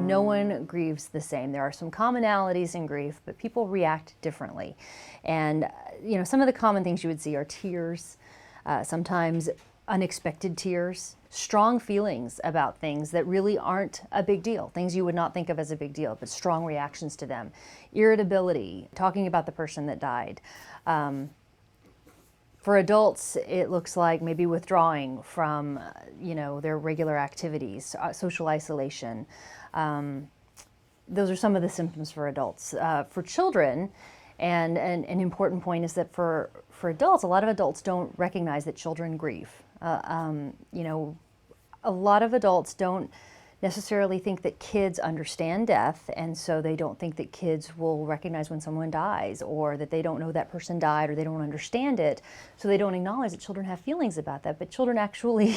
no one grieves the same. There are some commonalities in grief, but people react differently. And some of the common things you would see are tears, sometimes unexpected tears, strong feelings about things that really aren't a big deal, things you would not think of as a big deal, but strong reactions to them, irritability, talking about the person that died. For adults, it looks like maybe withdrawing from, their regular activities, social isolation. Those are some of the symptoms for adults. For children, and an important point is that for adults, a lot of adults don't recognize that children grieve. A lot of adults don't necessarily think that kids understand death, and so they don't think that kids will recognize when someone dies, or that they don't know that person died, or they don't understand it, so they don't acknowledge that children have feelings about that. But children actually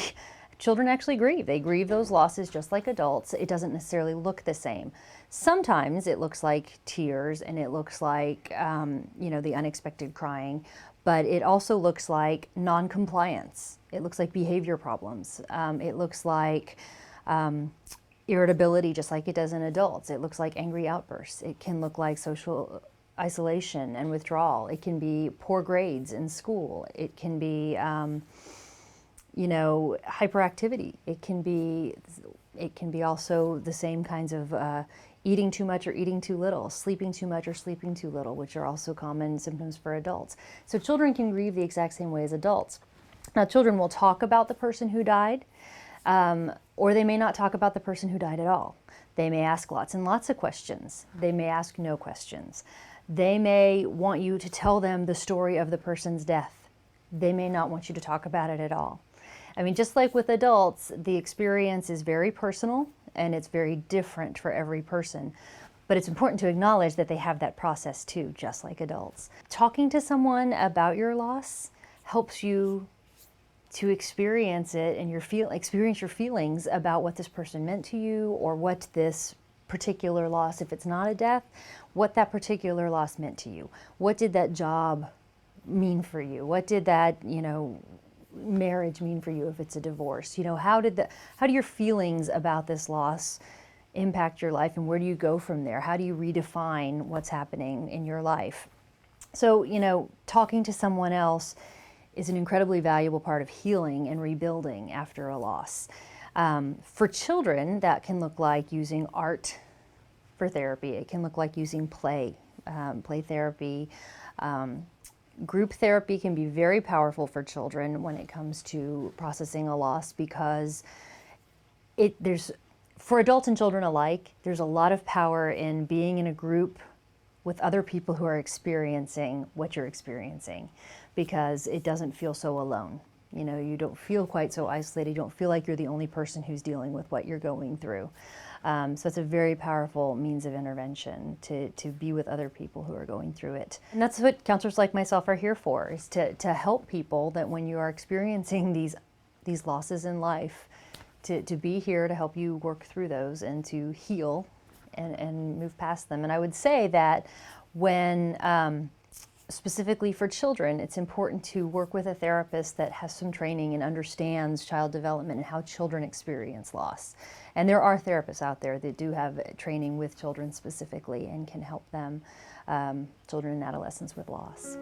grieve. They grieve those losses just like adults. It doesn't necessarily look the same. Sometimes it looks like tears, and it looks like the unexpected crying, but it also looks like non-compliance. It looks like behavior problems. It looks like irritability, just like it does in adults. It looks like angry outbursts. It can look like social isolation and withdrawal. It can be poor grades in school. It can be, hyperactivity. It can be also the same kinds of eating too much or eating too little, sleeping too much or sleeping too little, which are also common symptoms for adults. So children can grieve the exact same way as adults. Now, children will talk about the person who died, or they may not talk about the person who died at all. They may ask lots and lots of questions. They may ask no questions. They may want you to tell them the story of the person's death. They may not want you to talk about it at all. I mean, just like with adults, the experience is very personal and it's very different for every person. But it's important to acknowledge that they have that process too, just like adults. Talking to someone about your loss helps you to experience it and experience your feelings about what this person meant to you, or what this particular loss, if it's not a death, what that particular loss meant to you. What did that job mean for you? What did that, marriage mean for you if it's a divorce? How do your feelings about this loss impact your life, and where do you go from there? How do you redefine what's happening in your life? So, talking to someone else is an incredibly valuable part of healing and rebuilding after a loss. For children, that can look like using art for therapy. It can look like using play therapy. Group therapy can be very powerful for children when it comes to processing a loss, because for adults and children alike, there's a lot of power in being in a group with other people who are experiencing what you're experiencing, because it doesn't feel so alone. You don't feel quite so isolated. You don't feel like you're the only person who's dealing with what you're going through. So it's a very powerful means of intervention to be with other people who are going through it. And that's what counselors like myself are here for, is to help people that when you are experiencing these losses in life, to be here to help you work through those and to heal and move past them. And I would say that when, specifically for children, it's important to work with a therapist that has some training and understands child development and how children experience loss. And there are therapists out there that do have training with children specifically and can help them, children and adolescents, with loss.